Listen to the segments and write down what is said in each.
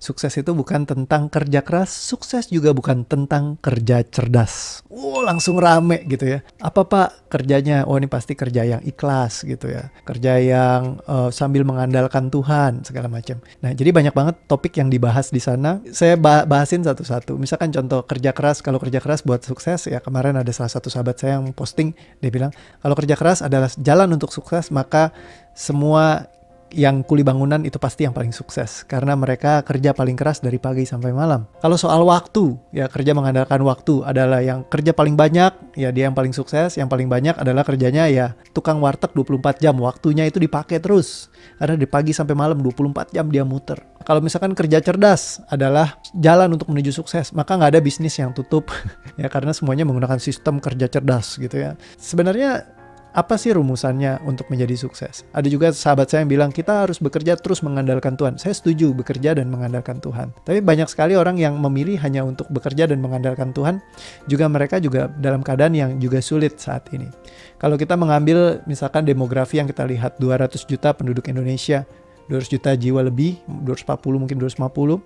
Sukses itu bukan tentang kerja keras, sukses juga bukan tentang kerja cerdas. Langsung rame gitu ya. Apa Pak kerjanya? Oh ini pasti kerja yang ikhlas gitu ya. Kerja yang sambil mengandalkan Tuhan segala macam. Nah jadi banyak banget topik yang dibahas di sana. Saya bahasin satu-satu. Misalkan contoh kerja keras. Kalau kerja keras buat sukses ya, kemarin ada salah satu sahabat saya yang posting, dia bilang kalau kerja keras adalah jalan untuk sukses, maka semua yang kuli bangunan itu pasti yang paling sukses karena mereka kerja paling keras dari pagi sampai malam. Kalau soal waktu, ya kerja mengandalkan waktu adalah yang kerja paling banyak, ya dia yang paling sukses. Yang paling banyak adalah kerjanya ya tukang warteg 24 jam, waktunya itu dipakai terus. Karena dari pagi sampai malam 24 jam dia muter. Kalau misalkan kerja cerdas adalah jalan untuk menuju sukses, maka nggak ada bisnis yang tutup ya karena semuanya menggunakan sistem kerja cerdas gitu ya. Sebenarnya apa sih rumusannya untuk menjadi sukses? Ada juga sahabat saya yang bilang kita harus bekerja terus mengandalkan Tuhan. Saya setuju bekerja dan mengandalkan Tuhan. Tapi banyak sekali orang yang memilih hanya untuk bekerja dan mengandalkan Tuhan. Mereka juga dalam keadaan yang juga sulit saat ini. Kalau kita mengambil misalkan demografi yang kita lihat 200 juta penduduk Indonesia, 200 juta jiwa lebih, 240 mungkin 250.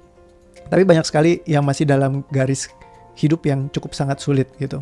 Tapi banyak sekali yang masih dalam garis hidup yang cukup sangat sulit gitu.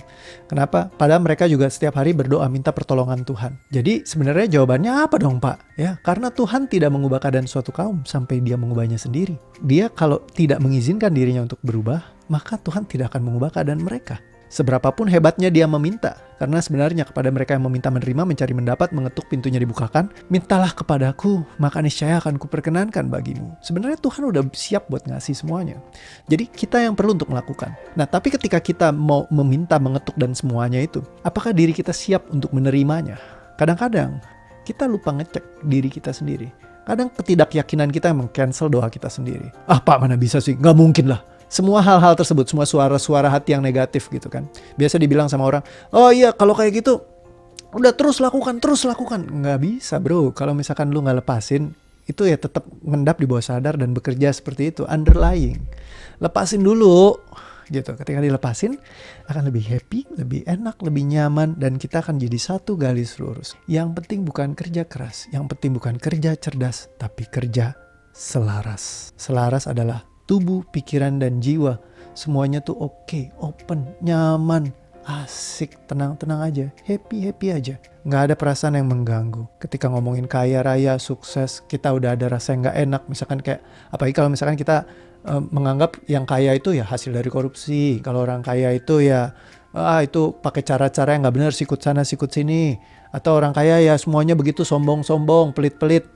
Kenapa? Padahal mereka juga setiap hari berdoa minta pertolongan Tuhan. Jadi sebenarnya jawabannya apa dong Pak? Ya, karena Tuhan tidak mengubah keadaan suatu kaum sampai dia mengubahnya sendiri. Dia kalau tidak mengizinkan dirinya untuk berubah, maka Tuhan tidak akan mengubah keadaan mereka. Seberapapun hebatnya dia meminta, karena sebenarnya kepada mereka yang meminta menerima, mencari mendapat, mengetuk pintunya dibukakan, mintalah kepadaku, maka niscaya akan kuperkenankan bagimu. Sebenarnya Tuhan udah siap buat ngasih semuanya. Jadi kita yang perlu untuk melakukan. Nah tapi ketika kita mau meminta, mengetuk dan semuanya itu, apakah diri kita siap untuk menerimanya? Kadang-kadang kita lupa ngecek diri kita sendiri. Kadang ketidakyakinan kita meng-cancel doa kita sendiri. Ah Pak mana bisa sih, nggak mungkin lah. Semua hal-hal tersebut, semua suara-suara hati yang negatif gitu kan. Biasa dibilang sama orang, oh iya kalau kayak gitu, udah terus lakukan. Nggak bisa bro, kalau misalkan lu nggak lepasin, itu ya tetap ngendap di bawah sadar dan bekerja seperti itu, underlying. Lepasin dulu gitu, ketika dilepasin akan lebih happy, lebih enak, lebih nyaman, dan kita akan jadi satu garis lurus. Yang penting bukan kerja keras, yang penting bukan kerja cerdas, tapi kerja selaras. Selaras adalah tubuh, pikiran, dan jiwa. Semuanya tuh oke, open, nyaman, asik, tenang-tenang aja, happy aja. Nggak ada perasaan yang mengganggu. Ketika ngomongin kaya raya, sukses, kita udah ada rasa yang nggak enak. Misalkan kayak, apalagi kalau misalkan kita menganggap yang kaya itu ya hasil dari korupsi. Kalau orang kaya itu ya, itu pakai cara-cara yang nggak benar, sikut sana, sikut sini. Atau orang kaya ya semuanya begitu sombong-sombong, pelit-pelit.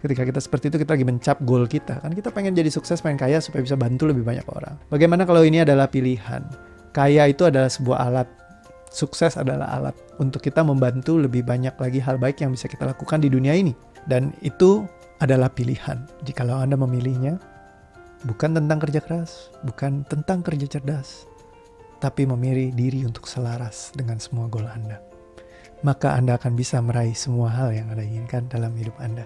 Ketika kita seperti itu, kita lagi mencap goal kita. Kan kita pengen jadi sukses, pengen kaya supaya bisa bantu lebih banyak orang. Bagaimana kalau ini adalah pilihan? Kaya itu adalah sebuah alat. Sukses adalah alat untuk kita membantu lebih banyak lagi hal baik yang bisa kita lakukan di dunia ini. Dan itu adalah pilihan. Jikalau Anda memilihnya, bukan tentang kerja keras, bukan tentang kerja cerdas, tapi memilih diri untuk selaras dengan semua goal Anda. Maka Anda akan bisa meraih semua hal yang Anda inginkan dalam hidup Anda.